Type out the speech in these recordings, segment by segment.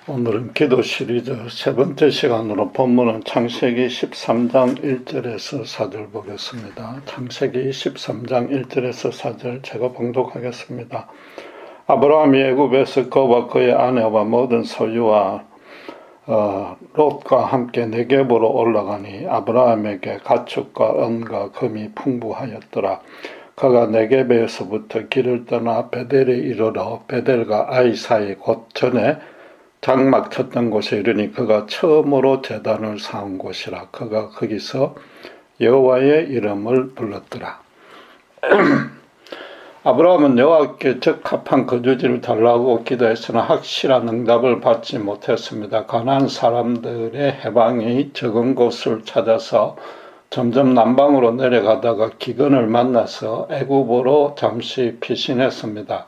오늘은 기도 시리즈 세 번째 시간으로 본문은 창세기 13장 1절에서 4절 보겠습니다. 창세기 13장 1절에서 4절 제가 봉독하겠습니다. 아브라함이 애굽에서 그와 그의 아내와 모든 소유와 롯과 함께 네겝으로 올라가니 아브라함에게 가축과 은과 금이 풍부하였더라. 그가 네겝에서부터 길을 떠나 베델에 이르러 베델과 아이 사이 곧 전에 장막 쳤던 곳에 이르니 그가 처음으로 제단을 쌓은 곳이라. 그가 거기서 여호와의 이름을 불렀더라. 아브라함은 여호와께 적합한 거주지를 달라고 기도했으나 확실한 응답을 받지 못했습니다. 가나안 사람들의 해방이 적은 곳을 찾아서 점점 남방으로 내려가다가 기근을 만나서 애굽으로 잠시 피신했습니다.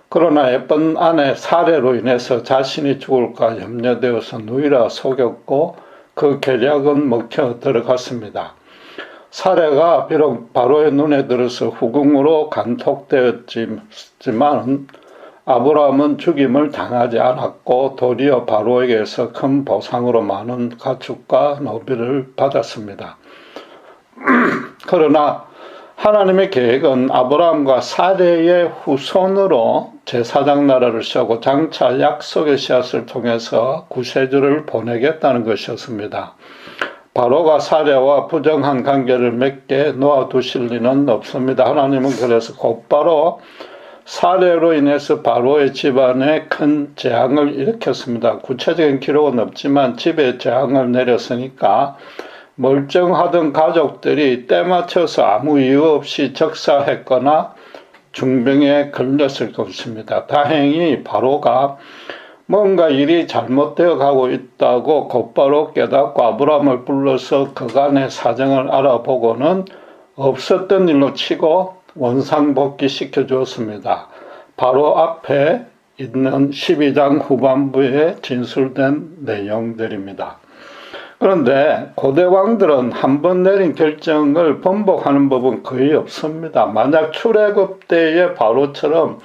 그러나 예쁜 아내 사례로 인해서 자신이 죽을까 염려되어서 누이라 속였고 그 계략은 먹혀 들어갔습니다. 사례가 비록 바로의 눈에 들어서 후궁으로 간통되었지만 아브라함은 죽임을 당하지 않았고 도리어 바로에게서 큰 보상으로 많은 가축과 노비를 받았습니다. 그러나 하나님의 계획은 아브라함과 사례의 후손으로 제사장 나라를 세우고 장차 약속의 씨앗을 통해서 구세주를 보내겠다는 것이었습니다. 바로가 사례와 부정한 관계를 맺게 놓아두실 리는 없습니다. 하나님은 그래서 곧바로 사례로 인해서 바로의 집안에 큰 재앙을 일으켰습니다. 구체적인 기록은 없지만 집에 재앙을 내렸으니까 멀쩡하던 가족들이 때 맞춰서 아무 이유 없이 적사했거나 중병에 걸렸을 것입니다. 다행히 바로가 뭔가 일이 잘못되어 가고 있다고 곧바로 깨닫고 아브라함을 불러서 그간의 사정을 알아보고는 없었던 일로 치고 원상복귀시켜 주었습니다. 바로 앞에 있는 12장 후반부에 진술된 내용들입니다. 그런데 고대 왕들은 한 번 내린 결정을 번복하는 법은 거의 없습니다. 만약 출애굽 때의 바로처럼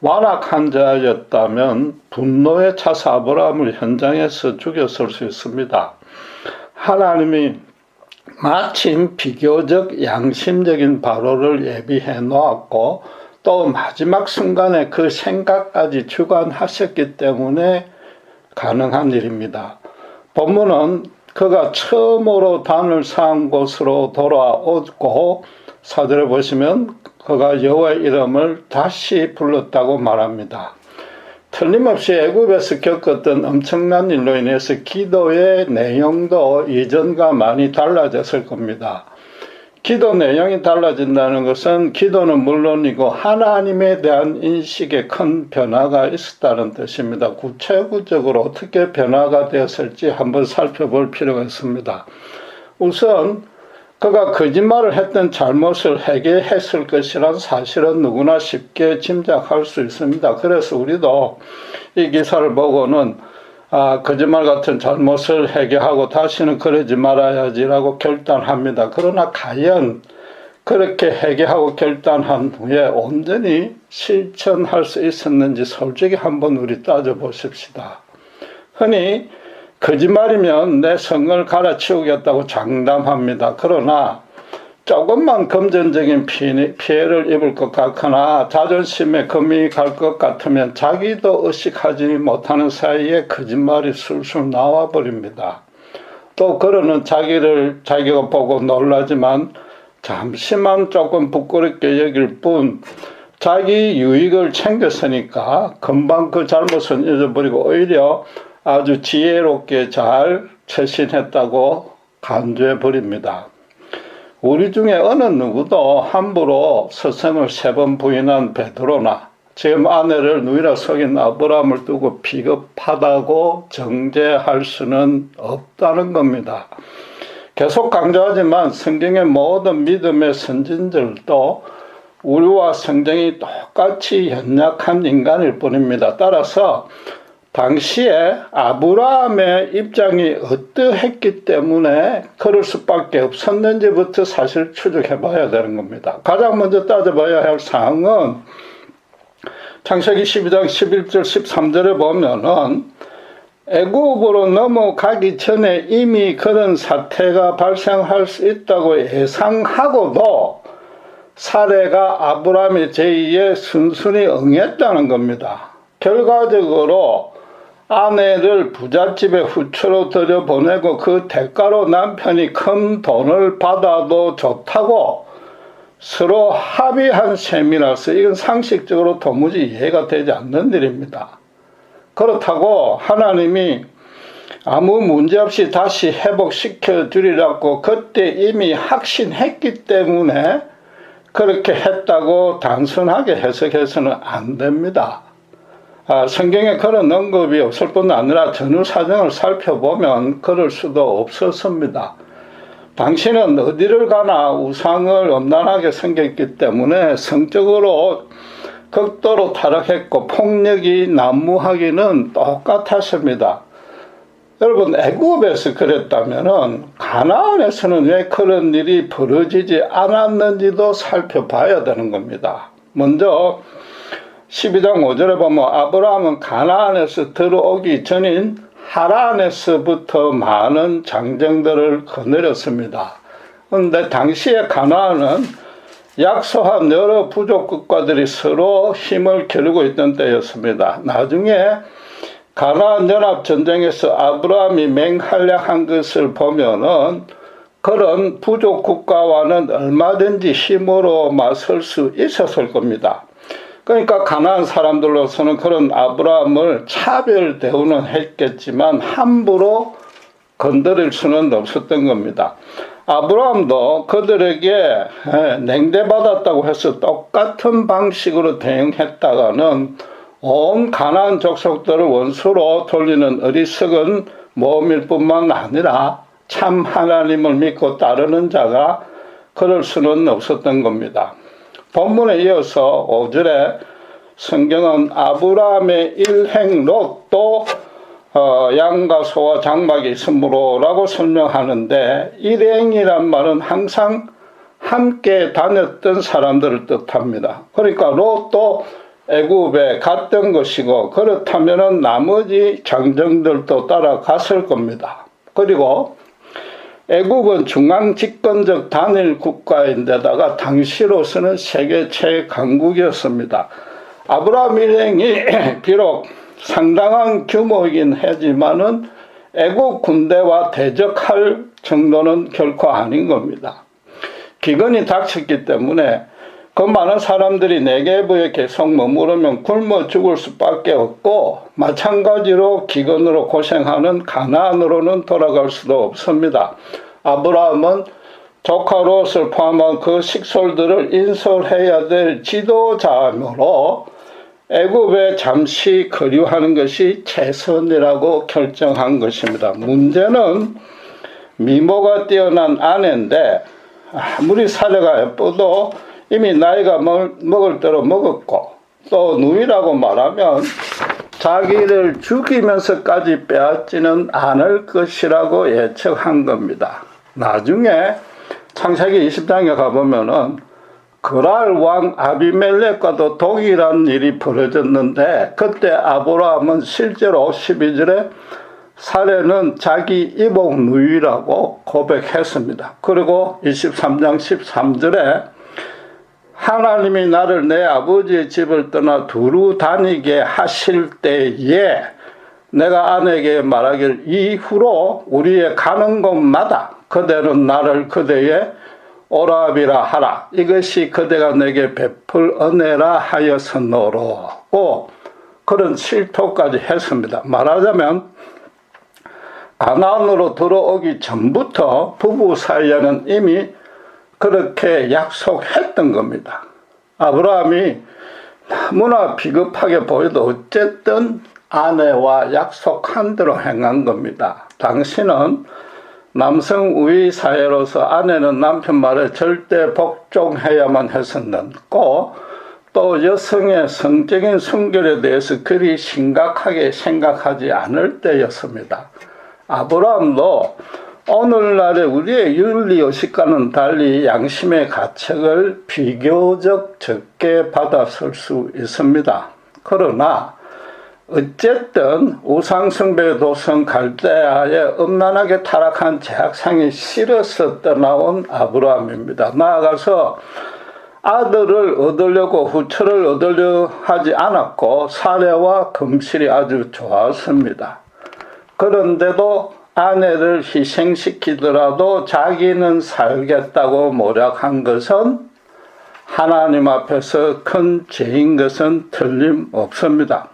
완악한 자였다면 분노에 차서 아브라함을 현장에서 죽였을 수 있습니다. 하나님이 마침 비교적 양심적인 바로를 예비해 놓았고 또 마지막 순간에 그 생각까지 주관하셨기 때문에 가능한 일입니다. 본문은 그가 처음으로 단을 쌓은 곳으로 돌아오고 4절에 보시면 그가 여호와의 이름을 다시 불렀다고 말합니다. 틀림없이 애굽에서 겪었던 엄청난 일로 인해서 기도의 내용도 이전과 많이 달라졌을 겁니다. 기도 내용이 달라진다는 것은 기도는 물론이고 하나님에 대한 인식에 큰 변화가 있었다는 뜻입니다. 구체적으로 어떻게 변화가 되었을지 한번 살펴볼 필요가 있습니다. 우선 그가 거짓말을 했던 잘못을 회개했을 것이란 사실은 누구나 쉽게 짐작할 수 있습니다. 그래서 우리도 이 기사를 보고는 거짓말 같은 잘못을 회개하고 다시는 그러지 말아야지라고 결단합니다. 그러나 과연 그렇게 회개하고 결단한 후에 온전히 실천할 수 있었는지 솔직히 한번 우리 따져보십시다. 흔히 거짓말이면 내 성을 갈아치우겠다고 장담합니다. 그러나 조금만 금전적인 피해를 입을 것 같거나 자존심에 금이 갈 것 같으면 자기도 의식하지 못하는 사이에 거짓말이 술술 나와버립니다. 또 그러는 자기가 보고 놀라지만 잠시만 조금 부끄럽게 여길 뿐 자기 유익을 챙겼으니까 금방 그 잘못은 잊어버리고 오히려 아주 지혜롭게 잘 처신했다고 간주해버립니다. 우리 중에 어느 누구도 함부로 스승을 3번 부인한 베드로나 지금 아내를 누이라 속인 아브라함을 두고 비겁하다고 정죄할 수는 없다는 겁니다. 계속 강조하지만 성경의 모든 믿음의 선진들도 우리와 성경이 똑같이 연약한 인간일 뿐입니다. 따라서 당시에 아브라함의 입장이 어떠했기 때문에 그럴 수밖에 없었는지부터 사실 추적해 봐야 되는 겁니다. 가장 먼저 따져봐야 할 사항은 창세기 12장 11절 13절에 보면은 애굽으로 넘어가기 전에 이미 그런 사태가 발생할 수 있다고 예상하고도 사례가 아브라함의 제의에 순순히 응했다는 겁니다. 결과적으로 아내를 부잣집에 후처로 들여보내고 그 대가로 남편이 큰 돈을 받아도 좋다고 서로 합의한 셈이라서 이건 상식적으로 도무지 이해가 되지 않는 일입니다. 그렇다고 하나님이 아무 문제없이 다시 회복시켜 주리라고 그때 이미 확신했기 때문에 그렇게 했다고 단순하게 해석해서는 안 됩니다. 성경에 그런 언급이 없을 뿐 아니라 전후 사정을 살펴보면 그럴 수도 없었습니다. 당신은 어디를 가나 우상을 엄란하게 섬겼기 때문에 성적으로 극도로 타락했고 폭력이 난무하기는 똑같았습니다. 여러분, 애굽에서 그랬다면은 가나안에서는 왜 그런 일이 벌어지지 않았는지도 살펴봐야 되는 겁니다. 먼저 12장 5절에 보면 아브라함은 가나안에서 들어오기 전인 하란에서부터 많은 장정들을 거느렸습니다. 그런데 당시에 가나안은 약소한 여러 부족 국가들이 서로 힘을 겨루고 있던 때였습니다. 나중에 가나안 연합 전쟁에서 아브라함이 맹활약한 것을 보면은 그런 부족 국가와는 얼마든지 힘으로 맞설 수 있었을 겁니다. 그러니까 가나안 사람들로서는 그런 아브라함을 차별 대우는 했겠지만 함부로 건드릴 수는 없었던 겁니다. 아브라함도 그들에게 냉대받았다고 해서 똑같은 방식으로 대응했다가는 온 가나안 족속들을 원수로 돌리는 어리석은 모험일 뿐만 아니라 참 하나님을 믿고 따르는 자가 그럴 수는 없었던 겁니다. 본문에 이어서 5절에 성경은 아브라함의 일행 롯도 양과 소와 장막이 있으므로 라고 설명하는데 일행이란 말은 항상 함께 다녔던 사람들을 뜻합니다. 그러니까 롯도 애굽에 갔던 것이고 그렇다면 나머지 장정들도 따라갔을 겁니다. 그리고 애굽은 중앙 집권적 단일 국가인데다가 당시로서는 세계 최강국이었습니다. 아브라함 일행이 비록 상당한 규모이긴 하지만은 애국 군대와 대적할 정도는 결코 아닌 겁니다. 기근이 닥쳤기 때문에 그 많은 사람들이 네게브에 계속 머무르면 굶어 죽을 수밖에 없고 마찬가지로 기근으로 고생하는 가나안으로는 돌아갈 수도 없습니다. 아브라함은 조카 롯을 포함한 그 식솔들을 인솔해야 될 지도자이므로 애굽에 잠시 거류하는 것이 최선이라고 결정한 것입니다. 문제는 미모가 뛰어난 아내인데 아무리 사례가 예뻐도 이미 나이가 먹을 대로 먹었고 또 누이라고 말하면 자기를 죽이면서까지 빼앗지는 않을 것이라고 예측한 겁니다. 나중에 창세기 20장에 가보면은 그랄 왕 아비멜렉과도 동일한 일이 벌어졌는데 그때 아브라함은 실제로 12절에 사례는 자기 이복 누이라고 고백했습니다. 그리고 23장 13절에 하나님이 나를 내 아버지의 집을 떠나 두루 다니게 하실 때에 내가 아내에게 말하길 이후로 우리의 가는 곳마다 그대는 나를 그대의 오라비라 하라. 이것이 그대가 내게 베풀 은혜라 하였으므로 그런 실토까지 했습니다. 말하자면 가나안으로 들어오기 전부터 부부 사이에는 이미 그렇게 약속했던 겁니다. 아브라함이 너무나 비겁하게 보여도 어쨌든 아내와 약속한 대로 행한 겁니다. 당신은 남성 우위 사회로서 아내는 남편 말에 절대 복종해야만 했었고 또 여성의 성적인 순결에 대해서 그리 심각하게 생각하지 않을 때였습니다. 아브라함도 오늘날의 우리의 윤리의식과는 달리 양심의 가책을 비교적 적게 받았을 수 있습니다. 그러나 어쨌든 우상숭배 도성 갈대아에 음란하게 타락한 제약상이 싫어서 떠나온 아브라함입니다. 나아가서 아들을 얻으려고 후처를 얻으려 하지 않았고 사례와 금실이 아주 좋았습니다. 그런데도 아내를 희생시키더라도 자기는 살겠다고 모략한 것은 하나님 앞에서 큰 죄인 것은 틀림없습니다.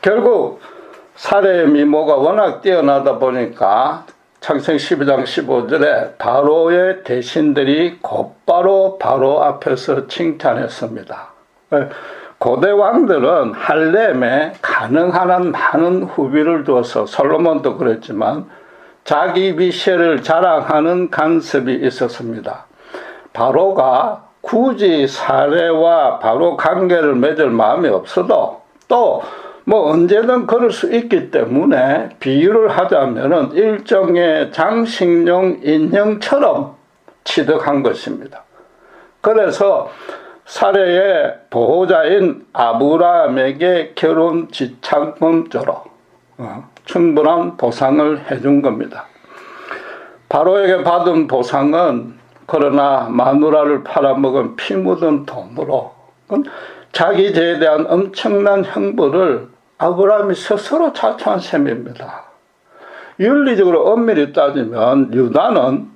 결국 사례의 미모가 워낙 뛰어나다 보니까 창세기 12장 15절에 바로의 대신들이 곧바로 바로 앞에서 칭찬했습니다. 고대 왕들은 할렘에 가능한 한 많은 후비를 두어서 솔로몬도 그랬지만 자기 미쉐를 자랑하는 간섭이 있었습니다. 바로가 굳이 사례와 바로 관계를 맺을 마음이 없어도 또 언제든 그럴 수 있기 때문에 비유를 하자면은 일종의 장식용 인형처럼 취득한 것입니다. 그래서 사례의 보호자인 아브라함에게 결혼 지참금조로 충분한 보상을 해준 겁니다. 바로에게 받은 보상은 그러나 마누라를 팔아먹은 피 묻은 돈으로 자기 죄에 대한 엄청난 형벌을 아브라함이 스스로 자초한 셈입니다. 윤리적으로 엄밀히 따지면 유다는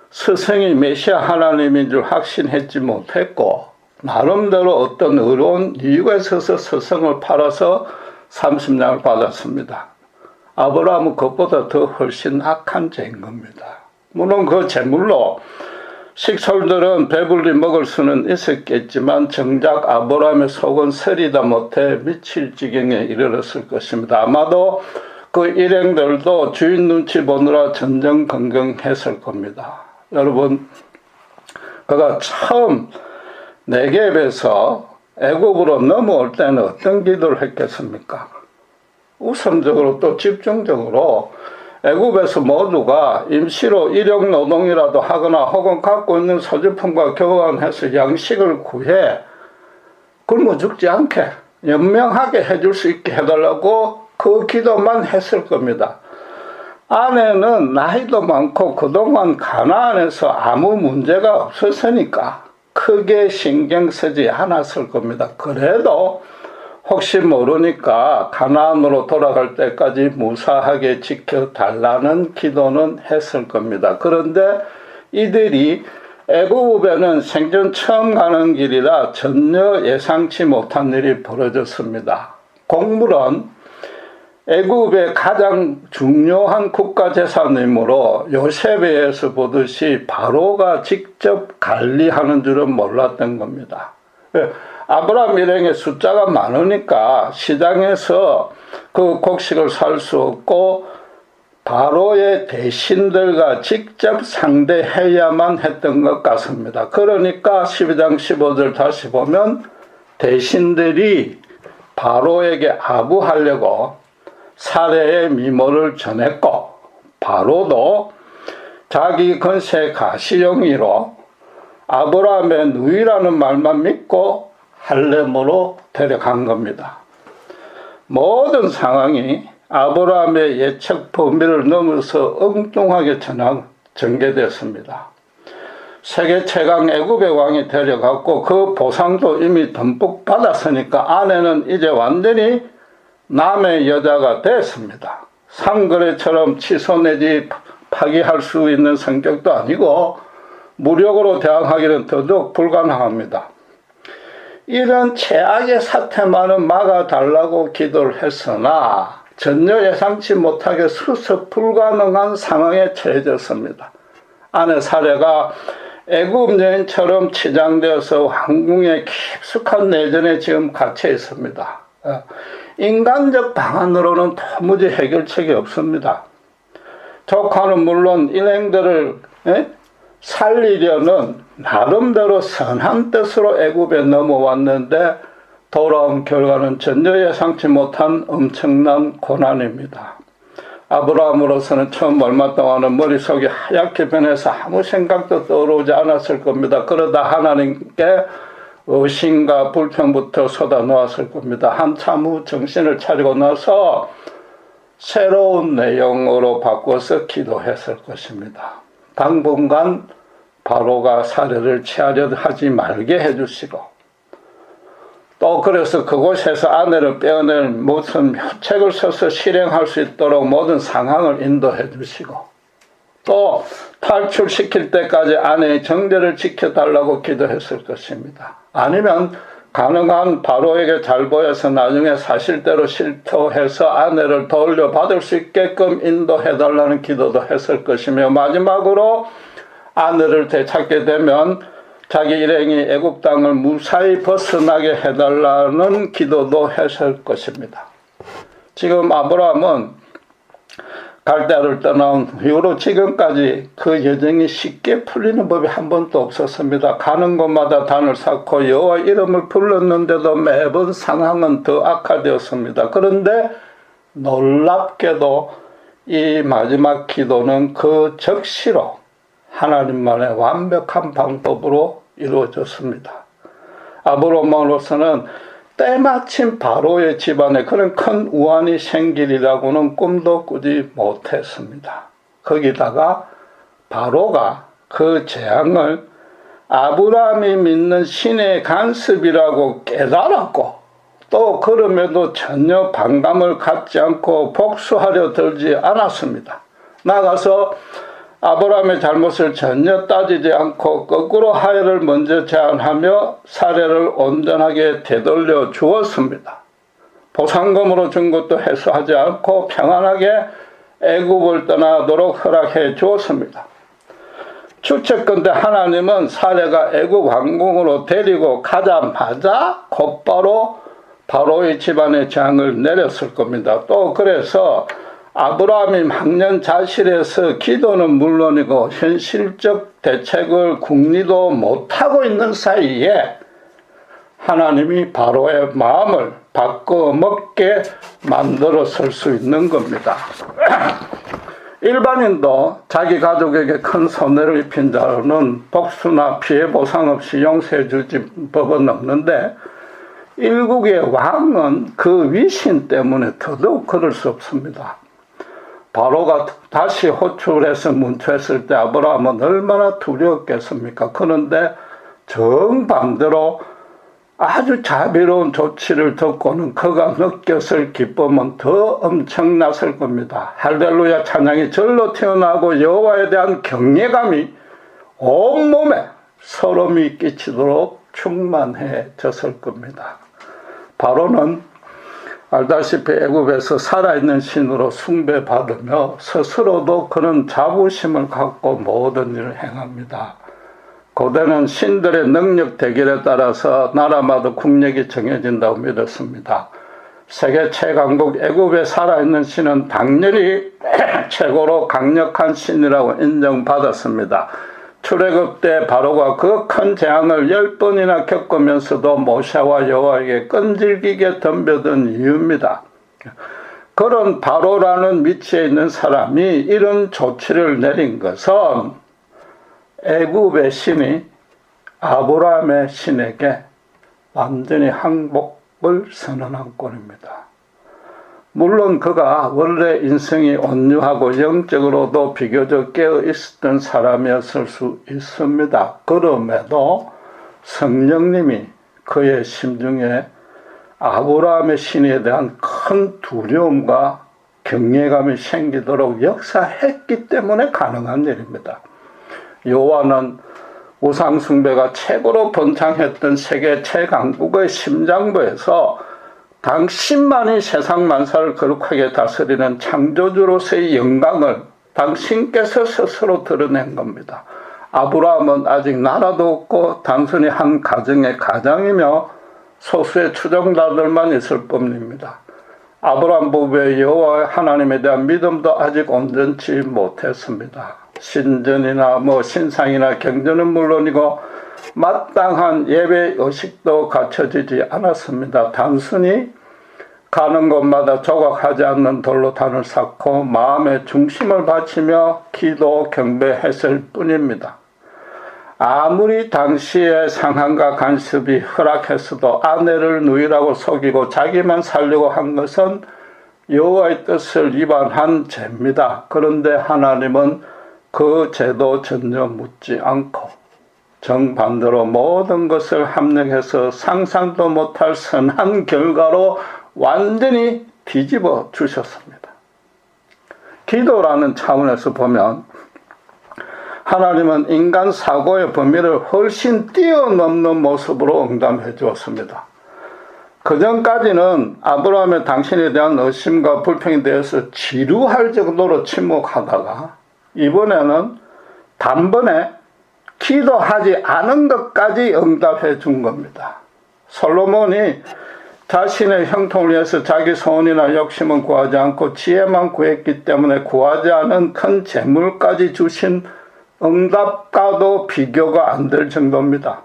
스승이 메시아 하나님인 줄 확신했지 못했고 나름대로 어떤 의로운 이유가 있어서 스승을 팔아서 30냥을 받았습니다. 아브라함은 그것보다 더 훨씬 악한 죄인 겁니다. 물론 그 재물로 식솔들은 배불리 먹을 수는 있었겠지만 정작 아브라함의 속은 서리다 못해 미칠 지경에 이르렀을 것입니다. 아마도 그 일행들도 주인 눈치 보느라 전전긍긍했을 겁니다. 여러분, 그가 처음 네겝에서 애굽으로 넘어올 때는 어떤 기도를 했겠습니까? 우선적으로 또 집중적으로 애굽에서 모두가 임시로 일용 노동이라도 하거나 혹은 갖고 있는 소지품과 교환해서 양식을 구해 굶어 죽지 않게 연명하게 해줄 수 있게 해달라고 그 기도만 했을 겁니다. 아내는 나이도 많고 그동안 가나안에서 아무 문제가 없었으니까 크게 신경 쓰지 않았을 겁니다. 그래도 혹시 모르니까 가나안으로 돌아갈 때까지 무사하게 지켜달라는 기도는 했을 겁니다. 그런데 이들이 애굽에는 생전 처음 가는 길이라 전혀 예상치 못한 일이 벌어졌습니다. 곡물은 애굽의 가장 중요한 국가재산이므로 요셉에서 보듯이 바로가 직접 관리하는 줄은 몰랐던 겁니다. 아브라함 일행의 숫자가 많으니까 시장에서 그 곡식을 살 수 없고 바로의 대신들과 직접 상대해야만 했던 것 같습니다. 그러니까 12장 15절 다시 보면 대신들이 바로에게 아부하려고 사례의 미모를 전했고 바로도 자기 건세 가시용이로 아브라함의 누이라는 말만 믿고 할렘으로 데려간 겁니다. 모든 상황이 아브라함의 예측 범위를 넘어서 엉뚱하게 전개됐습니다. 세계 최강 애굽의 왕이 데려갔고 그 보상도 이미 듬뿍 받았으니까 아내는 이제 완전히 남의 여자가 됐습니다. 상거래처럼 취소 내지 파기할 수 있는 성격도 아니고 무력으로 대항하기는 더더욱 불가능합니다. 이런 최악의 사태만은 막아달라고 기도를 했으나 전혀 예상치 못하게 수습 불가능한 상황에 처해졌습니다. 아내 사례가 애굽 여인처럼 치장되어서 왕궁의 깊숙한 내전에 지금 갇혀 있습니다. 인간적 방안으로는 도무지 해결책이 없습니다. 조카는 물론 일행들을 살리려는 나름대로 선한 뜻으로 애굽에 넘어왔는데 돌아온 결과는 전혀 예상치 못한 엄청난 고난입니다. 아브라함으로서는 처음 얼마 동안은 머릿속이 하얗게 변해서 아무 생각도 떠오르지 않았을 겁니다. 그러다 하나님께 의심과 불평부터 쏟아놓았을 겁니다. 한참 후 정신을 차리고 나서 새로운 내용으로 바꿔서 기도했을 것입니다. 당분간 바로가 살해를 취하려 하지 말게 해주시고, 또 그래서 그곳에서 아내를 빼어낼 무슨 책을 써서 실행할 수 있도록 모든 상황을 인도해 주시고, 또 탈출시킬 때까지 아내의 정죄를 지켜달라고 기도했을 것입니다. 아니면 가능한 바로에게 잘 보여서 나중에 사실대로 실토해서 아내를 돌려받을 수 있게끔 인도해달라는 기도도 했을 것이며, 마지막으로 아내를 되찾게 되면 자기 일행이 애굽 땅을 무사히 벗어나게 해달라는 기도도 했을 것입니다. 지금 아브라함은 갈대아를 떠나온 이후로 지금까지 그 여정이 쉽게 풀리는 법이 한 번도 없었습니다. 가는 곳마다 단을 쌓고 여호와 이름을 불렀는데도 매번 상황은 더 악화되었습니다. 그런데 놀랍게도 이 마지막 기도는 그 적시로 하나님만의 완벽한 방법으로 이루어졌습니다. 아브라함으로서는 때마침 바로의 집안에 그런 큰 우환이 생기리라고는 꿈도 꾸지 못했습니다. 거기다가 바로가 그 재앙을 아브라함이 믿는 신의 간섭이라고 깨달았고, 또 그럼에도 전혀 반감을 갖지 않고 복수하려 들지 않았습니다. 나가서 아브라함의 잘못을 전혀 따지지 않고 거꾸로 하해를 먼저 제안하며 사례를 온전하게 되돌려 주었습니다. 보상금으로 준 것도 회수하지 않고 평안하게 애굽을 떠나도록 허락해 주었습니다. 추측컨대 하나님은 사례가 애굽 왕궁으로 데리고 가자마자 곧바로 바로의 집안의 재앙을 내렸을 겁니다. 또 그래서 아브라함이 망년자실에서 기도는 물론이고 현실적 대책을 궁리도 못하고 있는 사이에 하나님이 바로의 마음을 바꿔먹게 만들었을 수 있는 겁니다. 일반인도 자기 가족에게 큰 손해를 입힌 자로는 복수나 피해 보상 없이 용서해 주지 법은 없는데, 일국의 왕은 그 위신 때문에 더더욱 그럴 수 없습니다. 바로가 다시 호출해서 문초했을 때 아브라함은 얼마나 두려웠겠습니까? 그런데 정반대로 아주 자비로운 조치를 듣고는 그가 느꼈을 기쁨은 더 엄청났을 겁니다. 할렐루야 찬양이 절로 튀어나오고 여호와에 대한 경외감이 온몸에 소름이 끼치도록 충만해졌을 겁니다. 바로는 알다시피 애굽에서 살아있는 신으로 숭배받으며 스스로도 그런 자부심을 갖고 모든 일을 행합니다. 고대는 신들의 능력 대결에 따라서 나라마다 국력이 정해진다고 믿었습니다. 세계 최강국 애굽에 살아있는 신은 당연히 최고로 강력한 신이라고 인정받았습니다. 출애굽 때 바로가 그 큰 재앙을 10번이나 겪으면서도 모세와 여호와에게 끈질기게 덤벼든 이유입니다. 그런 바로라는 위치에 있는 사람이 이런 조치를 내린 것은 애굽의 신이 아브라함의 신에게 완전히 항복을 선언한 꼴입니다. 물론 그가 원래 인성이 온유하고 영적으로도 비교적 깨어 있었던 사람이었을 수 있습니다. 그럼에도 성령님이 그의 심중에 아브라함의 신에 대한 큰 두려움과 경외감이 생기도록 역사했기 때문에 가능한 일입니다. 여호와는 우상숭배가 최고로 번창했던 세계 최강국의 심장부에서 당신만이 세상 만사를 거룩하게 다스리는 창조주로서의 영광을 당신께서 스스로 드러낸 겁니다. 아브라함은 아직 나라도 없고 단순히 한 가정의 가장이며 소수의 추종자들만 있을 뿐입니다. 아브라함 부부의 여호와 하나님에 대한 믿음도 아직 온전치 못했습니다. 신전이나 신상이나 경전은 물론이고 마땅한 예배 의식도 갖춰지지 않았습니다. 단순히 가는 곳마다 조각하지 않는 돌로 단을 쌓고 마음의 중심을 바치며 기도 경배했을 뿐입니다. 아무리 당시의 상황과 간섭이 허락했어도 아내를 누이라고 속이고 자기만 살려고 한 것은 여호와의 뜻을 위반한 죄입니다. 그런데 하나님은 그 죄도 전혀 묻지 않고 정반대로 모든 것을 합력해서 상상도 못할 선한 결과로 완전히 뒤집어 주셨습니다. 기도라는 차원에서 보면 하나님은 인간 사고의 범위를 훨씬 뛰어넘는 모습으로 응답해 주었습니다. 그전까지는 아브라함의 당신에 대한 의심과 불평에 대해서 지루할 정도로 침묵하다가 이번에는 단번에 기도하지 않은 것까지 응답해 준 겁니다. 솔로몬이 자신의 형통을 위해서 자기 소원이나 욕심은 구하지 않고 지혜만 구했기 때문에 구하지 않은 큰 재물까지 주신 응답과도 비교가 안 될 정도입니다.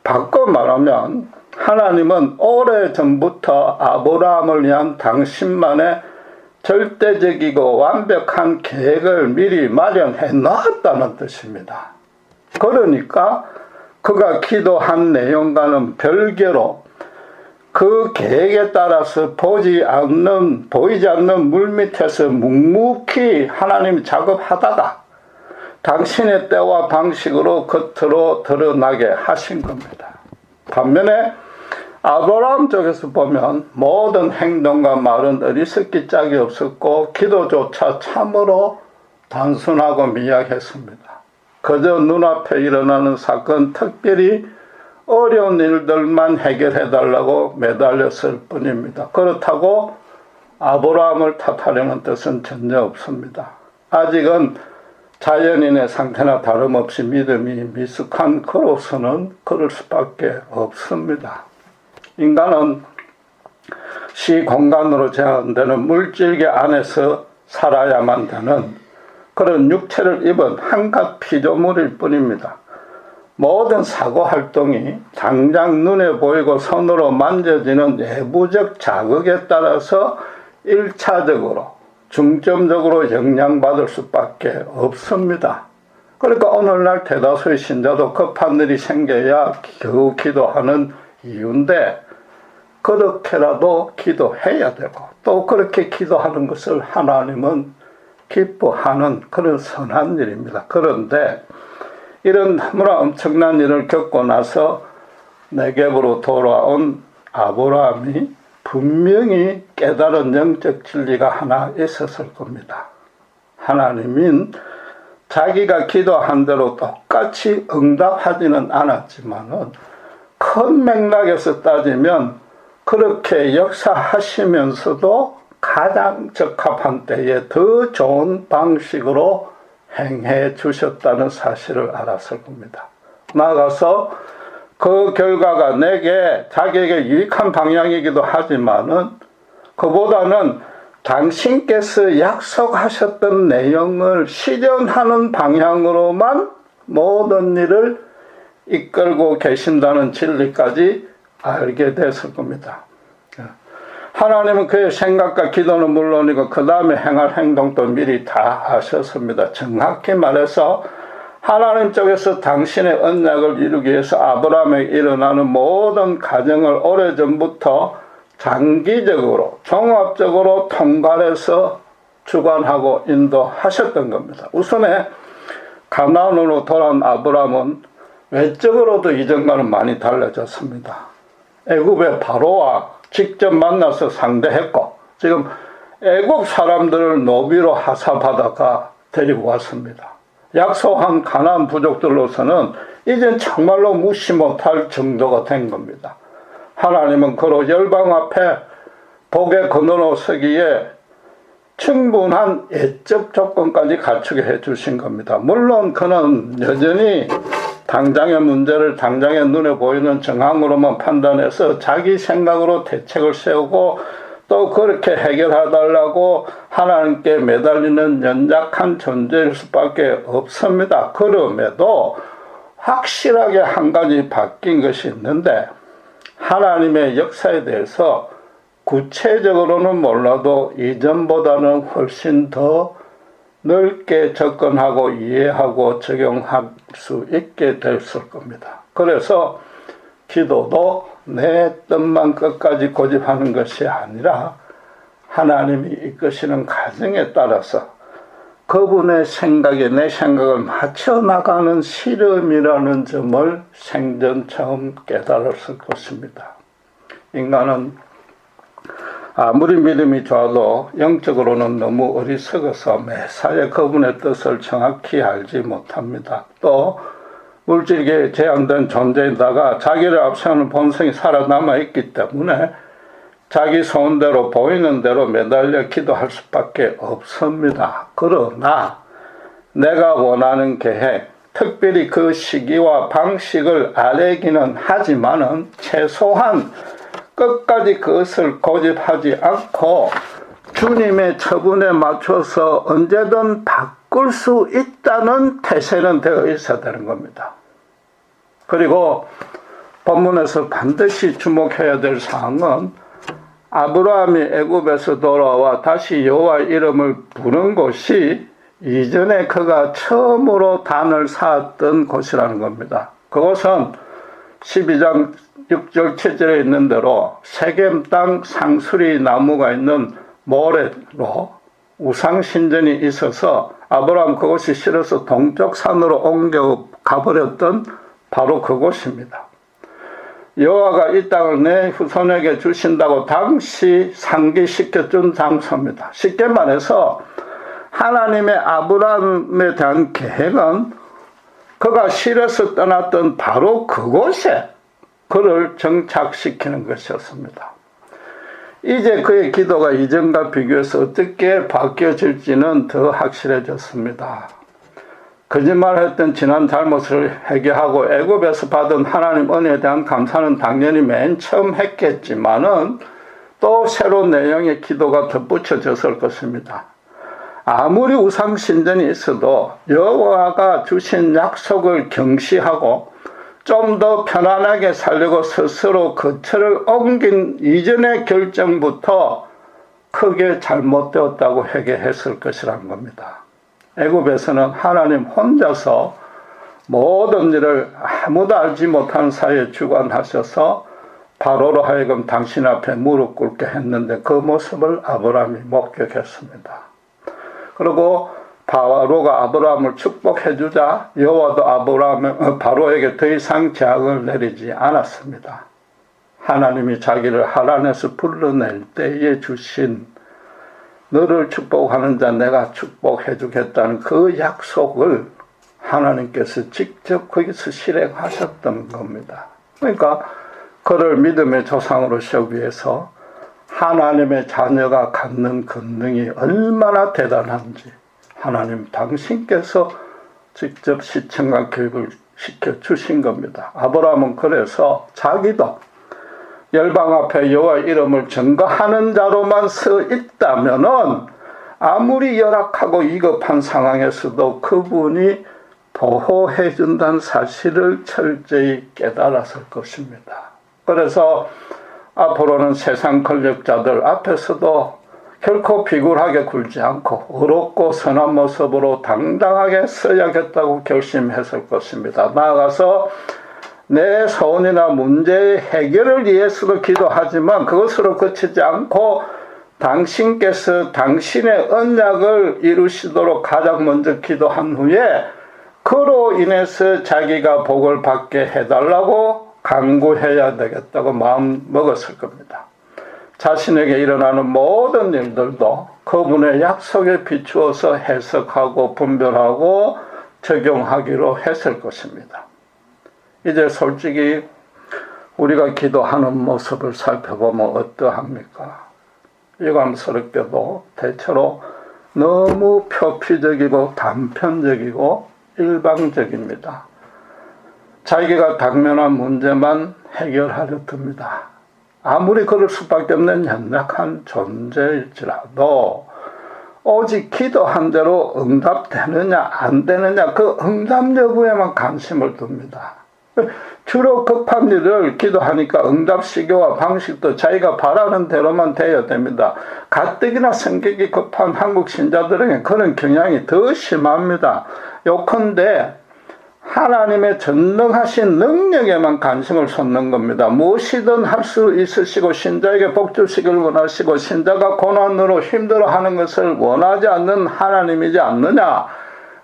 바꿔 말하면 하나님은 오래전부터 아브라함을 위한 당신만의 절대적이고 완벽한 계획을 미리 마련해 놨다는 뜻입니다. 그러니까 그가 기도한 내용과는 별개로 그 계획에 따라서 보이지 않는 물밑에서 묵묵히 하나님이 작업하다가 당신의 때와 방식으로 겉으로 드러나게 하신 겁니다. 반면에 아브라함 쪽에서 보면 모든 행동과 말은 어리석기 짝이 없었고 기도조차 참으로 단순하고 미약했습니다. 그저 눈앞에 일어나는 사건, 특별히 어려운 일들만 해결해달라고 매달렸을 뿐입니다. 그렇다고 아브라함을 탓하려는 뜻은 전혀 없습니다. 아직은 자연인의 상태나 다름없이 믿음이 미숙한 그로서는 그럴 수밖에 없습니다. 인간은 시공간으로 제한되는 물질계 안에서 살아야만 되는 그런 육체를 입은 한갓 피조물일 뿐입니다. 모든 사고활동이 당장 눈에 보이고 손으로 만져지는 내부적 자극에 따라서 1차적으로 중점적으로 영향받을 수밖에 없습니다. 그러니까 오늘날 대다수의 신자도 급한 일이 생겨야 겨우 기도하는 이유인데 그렇게라도 기도해야 되고 또 그렇게 기도하는 것을 하나님은 기뻐하는 그런 선한 일입니다. 그런데 이런 너무나 엄청난 일을 겪고 나서 네겝으로 돌아온 아브라함이 분명히 깨달은 영적 진리가 하나 있었을 겁니다. 하나님은 자기가 기도한 대로 똑같이 응답하지는 않았지만은 큰 맥락에서 따지면 그렇게 역사하시면서도 가장 적합한 때에 더 좋은 방식으로 행해 주셨다는 사실을 알았을 겁니다. 나아가서 그 결과가 내게 자기에게 유익한 방향이기도 하지만은 그보다는 당신께서 약속하셨던 내용을 실현하는 방향으로만 모든 일을 이끌고 계신다는 진리까지 알게 됐을 겁니다. 하나님은 그의 생각과 기도는 물론이고 그 다음에 행할 행동도 미리 다 하셨습니다. 정확히 말해서 하나님 쪽에서 당신의 언약을 이루기 위해서 아브라함에게 일어나는 모든 과정을 오래전부터 장기적으로 종합적으로 통괄해서 주관하고 인도하셨던 겁니다. 우선에 가나안으로 돌아온 아브라함은 외적으로도 이전과는 많이 달라졌습니다. 애굽의 바로와 직접 만나서 상대했고 지금 애굽 사람들을 노비로 하사받아가 데리고 왔습니다. 약속한 가나안 부족들로서는 이젠 정말로 무시 못할 정도가 된 겁니다. 하나님은 그로 열방 앞에 복의 근원으로 서기에 충분한 예적 조건까지 갖추게 해주신 겁니다. 물론 그는 여전히 당장의 문제를 당장의 눈에 보이는 정황으로만 판단해서 자기 생각으로 대책을 세우고 또 그렇게 해결해달라고 하나님께 매달리는 연약한 존재일 수밖에 없습니다. 그럼에도 확실하게 한 가지 바뀐 것이 있는데 하나님의 역사에 대해서 구체적으로는 몰라도 이전보다는 훨씬 더 넓게 접근하고 이해하고 적용할 수 있게 됐을 겁니다. 그래서 기도도 내 뜻만 끝까지 고집하는 것이 아니라 하나님이 이끄시는 과정에 따라서 그분의 생각에 내 생각을 맞춰 나가는 실험이라는 점을 생전 처음 깨달았을 것입니다. 인간은 아무리 믿음이 좋아도 영적으로는 너무 어리석어서 매사에 그분의 뜻을 정확히 알지 못합니다. 또 물질계에 제한된 존재에다가 자기를 앞세우는 본성이 살아남아 있기 때문에 자기 소원대로 보이는 대로 매달려 기도할 수밖에 없습니다. 그러나 내가 원하는 계획, 특별히 그 시기와 방식을 알기는 하지만은 최소한 끝까지 그것을 고집하지 않고 주님의 처분에 맞춰서 언제든 바꿀 수 있다는 태세는 되어 있어야 되는 겁니다. 그리고 본문에서 반드시 주목해야 될 사항은 아브라함이 애굽에서 돌아와 다시 여호와 이름을 부른 곳이 이전에 그가 처음으로 단을 쌓았던 곳이라는 겁니다. 그곳은 12장 6절 7절에 있는 대로 세겜 땅 상수리 나무가 있는 모레로 우상신전이 있어서 아브라함 그곳이 싫어서 동쪽 산으로 옮겨 가버렸던 바로 그곳입니다. 여호와가 이 땅을 내 후손에게 주신다고 당시 상기시켜준 장소입니다. 쉽게 말해서 하나님의 아브라함에 대한 계획은 그가 싫어서 떠났던 바로 그곳에 그를 정착시키는 것이었습니다. 이제 그의 기도가 이전과 비교해서 어떻게 바뀌어질지는 더 확실해졌습니다. 거짓말했던 지난 잘못을 회개하고 애굽에서 받은 하나님 은혜에 대한 감사는 당연히 맨 처음 했겠지만은 또 새로운 내용의 기도가 덧붙여졌을 것입니다. 아무리 우상신전이 있어도 여호와가 주신 약속을 경시하고 좀 더 편안하게 살려고 스스로 거처를 옮긴 이전의 결정부터 크게 잘못되었다고 회개했을 것이란 겁니다. 애굽에서는 하나님 혼자서 모든 일을 아무도 알지 못하는 사이에 주관하셔서 바로로 하여금 당신 앞에 무릎 꿇게 했는데 그 모습을 아브라함이 목격했습니다. 그리고 바로가 아브라함을 축복해 주자 여호와도 바로에게 더 이상 제약을 내리지 않았습니다. 하나님이 자기를 하란에서 불러낼 때에 주신 너를 축복하는 자 내가 축복해 주겠다는 그 약속을 하나님께서 직접 거기서 실행하셨던 겁니다. 그러니까 그를 믿음의 조상으로 세우기 위해서 하나님의 자녀가 갖는 권능이 얼마나 대단한지 하나님 당신께서 직접 시청과 교육을 시켜주신 겁니다. 아브라함은 그래서 자기도 열방 앞에 여호와 이름을 증거하는 자로만 서 있다면은 아무리 열악하고 위급한 상황에서도 그분이 보호해 준다는 사실을 철저히 깨달았을 것입니다. 그래서 앞으로는 세상 권력자들 앞에서도 결코 비굴하게 굴지 않고 어렵고 선한 모습으로 당당하게 서야겠다고 결심했을 것입니다. 나아가서 내 소원이나 문제의 해결을 위해서도 기도하지만 그것으로 그치지 않고 당신께서 당신의 언약을 이루시도록 가장 먼저 기도한 후에 그로 인해서 자기가 복을 받게 해달라고 간구해야 되겠다고 마음 먹었을 겁니다. 자신에게 일어나는 모든 일들도 그분의 약속에 비추어서 해석하고 분별하고 적용하기로 했을 것입니다. 이제 솔직히 우리가 기도하는 모습을 살펴보면 어떠합니까? 유감스럽게도 대체로 너무 표피적이고 단편적이고 일방적입니다. 자기가 당면한 문제만 해결하려 듭니다. 아무리 그럴 수밖에 없는 연약한 존재일지라도 오직 기도한 대로 응답되느냐 안 되느냐 그 응답 여부에만 관심을 둡니다. 주로 급한 일을 기도하니까 응답 시기와 방식도 자기가 바라는 대로만 되어야 됩니다. 가뜩이나 성격이 급한 한국 신자들에게 그런 경향이 더 심합니다. 요컨대 하나님의 전능하신 능력에만 관심을 쏟는 겁니다. 무엇이든 할 수 있으시고 신자에게 복 주시길 원하시고 신자가 고난으로 힘들어하는 것을 원하지 않는 하나님이지 않느냐.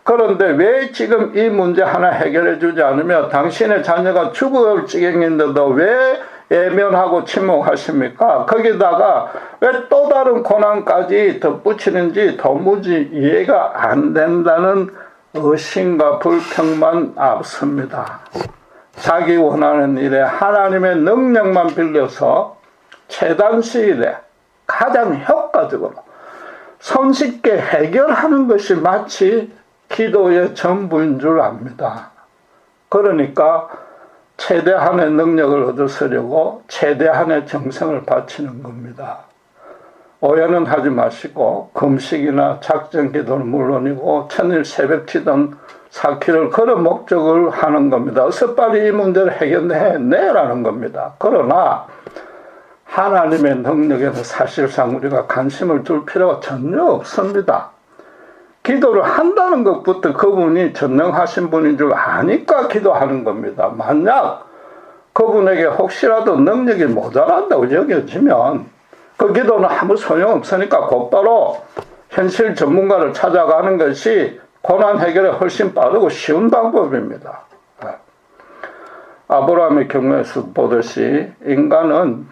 그런데 왜 지금 이 문제 하나 해결해 주지 않으며 당신의 자녀가 죽을 지경인데도 왜 예면하고 침묵하십니까? 거기다가 왜 또 다른 고난까지 덧붙이는지 도무지 이해가 안 된다는 의심과 불평만 앞섭니다. 자기 원하는 일에 하나님의 능력만 빌려서 최단 시일에 가장 효과적으로 손쉽게 해결하는 것이 마치 기도의 전부인 줄 압니다. 그러니까 최대한의 능력을 얻으려고 최대한의 정성을 바치는 겁니다. 오해는 하지 마시고 금식이나 작정 기도는 물론이고 천일 새벽치든 사키를 그런 목적을 하는 겁니다. 어서 빨리 이 문제를 해결해내라는 겁니다. 그러나 하나님의 능력에는 사실상 우리가 관심을 둘 필요가 전혀 없습니다. 기도를 한다는 것부터 그분이 전능하신 분인 줄 아니까 기도하는 겁니다. 만약 그분에게 혹시라도 능력이 모자란다고 여겨지면 그 기도는 아무 소용없으니까 곧바로 현실 전문가를 찾아가는 것이 고난 해결에 훨씬 빠르고 쉬운 방법입니다. 아브라함의 경우에서 보듯이 인간은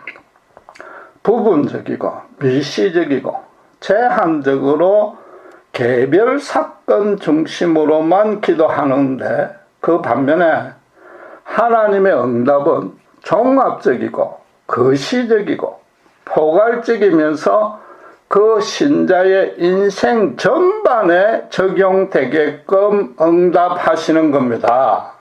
부분적이고 미시적이고 제한적으로 개별 사건 중심으로만 기도하는데 그 반면에 하나님의 응답은 종합적이고 거시적이고 포괄적이면서 그 신자의 인생 전반에 적용되게끔 응답하시는 겁니다.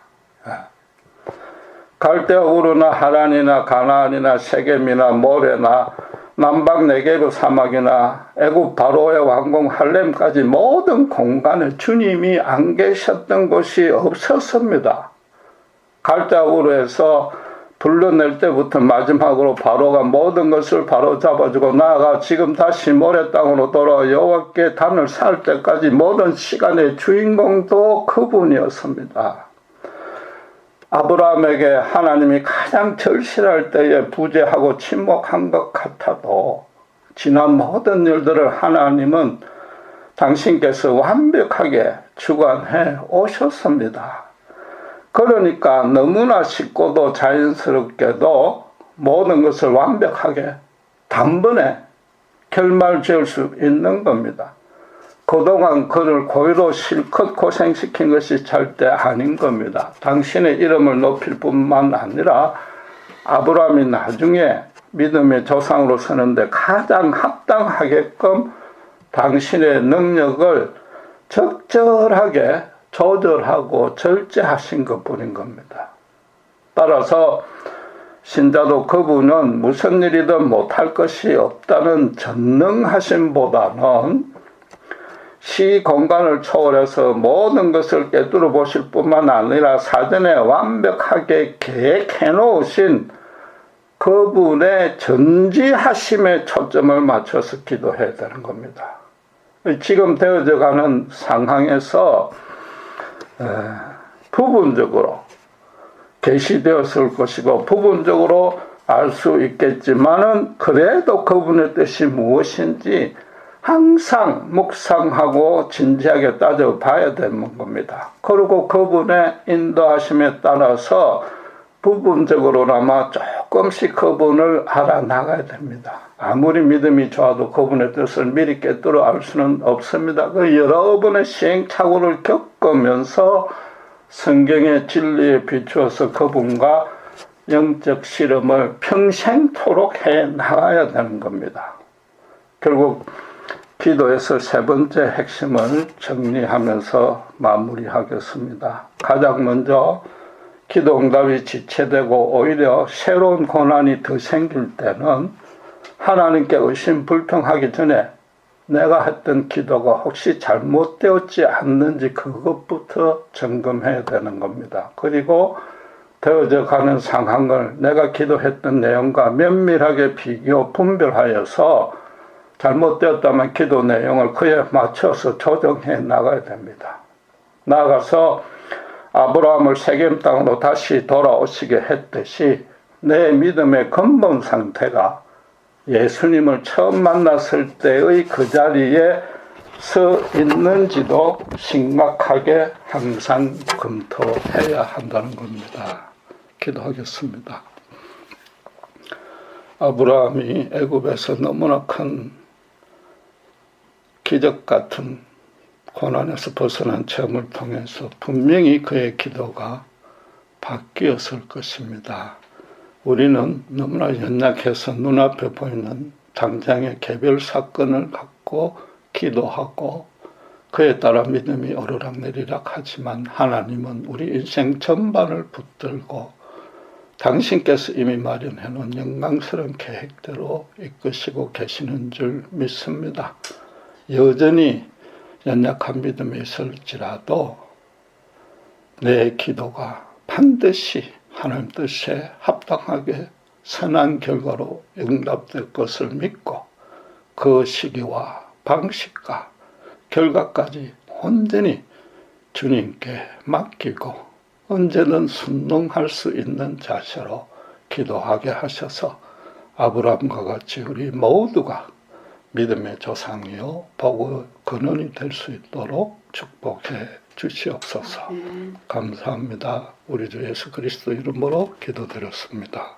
갈대아 우르나 하란이나 가나안이나 세겜이나 모레나 남방 네게브 사막이나 애굽 바로의 왕궁 할렘까지 모든 공간에 주님이 안 계셨던 곳이 없었습니다. 갈대아 우르에서 불러낼 때부터 마지막으로 바로가 모든 것을 바로 잡아주고 나아가 지금 다시 모래 땅으로 돌아와 여호와께 단을 쌓을 때까지 모든 시간의 주인공도 그분이었습니다. 아브라함에게 하나님이 가장 절실할 때에 부재하고 침묵한 것 같아도 지난 모든 일들을 하나님은 당신께서 완벽하게 주관해 오셨습니다. 그러니까 너무나 쉽고도 자연스럽게도 모든 것을 완벽하게 단번에 결말 지을 수 있는 겁니다. 그동안 그를 고의로 실컷 고생시킨 것이 절대 아닌 겁니다. 당신의 이름을 높일 뿐만 아니라 아브라함이 나중에 믿음의 조상으로 서는데 가장 합당하게끔 당신의 능력을 적절하게 조절하고 절제하신 것뿐인 겁니다. 따라서 신자도 그분은 무슨 일이든 못할 것이 없다는 전능하심보다는 시 공간을 초월해서 모든 것을 꿰뚫어 보실 뿐만 아니라 사전에 완벽하게 계획해 놓으신 그분의 전지하심에 초점을 맞춰서 기도해야 되는 겁니다. 지금 되어져 가는 상황에서 부분적으로 계시되었을 것이고 부분적으로 알 수 있겠지만은 그래도 그분의 뜻이 무엇인지 항상 묵상하고 진지하게 따져봐야 되는 겁니다. 그리고 그분의 인도하심에 따라서 부분적으로나마 조금씩 그분을 알아나가야 됩니다. 아무리 믿음이 좋아도 그분의 뜻을 미리 꿰뚫어 알 수는 없습니다. 그 여러 번의 시행착오를 겪으면서 성경의 진리에 비추어서 그분과 영적 실험을 평생토록 해 나가야 되는 겁니다. 결국 기도에서 세 번째 핵심을 정리하면서 마무리하겠습니다. 가장 먼저 기도 응답이 지체되고 오히려 새로운 고난이 더 생길 때는 하나님께 의심 불평하기 전에 내가 했던 기도가 혹시 잘못되었지 않는지 그것부터 점검해야 되는 겁니다. 그리고 되어져 가는 상황을 내가 기도했던 내용과 면밀하게 비교 분별하여서 잘못되었다면 기도 내용을 그에 맞춰서 조정해 나가야 됩니다. 나아가서 아브라함을 세겜 땅으로 다시 돌아오시게 했듯이 내 믿음의 근본 상태가 예수님을 처음 만났을 때의 그 자리에 서 있는지도 심각하게 항상 검토해야 한다는 겁니다. 기도하겠습니다. 아브라함이 애굽에서 너무나 큰 기적 같은 고난에서 벗어난 체험을 통해서 분명히 그의 기도가 바뀌었을 것입니다. 우리는 너무나 연약해서 눈앞에 보이는 당장의 개별 사건을 갖고 기도하고 그에 따라 믿음이 오르락내리락 하지만 하나님은 우리 인생 전반을 붙들고 당신께서 이미 마련해 놓은 영광스러운 계획대로 이끄시고 계시는 줄 믿습니다. 여전히 연약한 믿음이 있을지라도 내 기도가 반드시 하나님 뜻에 합당하게 선한 결과로 응답될 것을 믿고 그 시기와 방식과 결과까지 온전히 주님께 맡기고 언제든 순종할 수 있는 자세로 기도하게 하셔서 아브라함과 같이 우리 모두가 믿음의 조상이요 복의 근원이 될 수 있도록 축복해 주시옵소서. 감사합니다. 우리 주 예수 그리스도 이름으로 기도드렸습니다.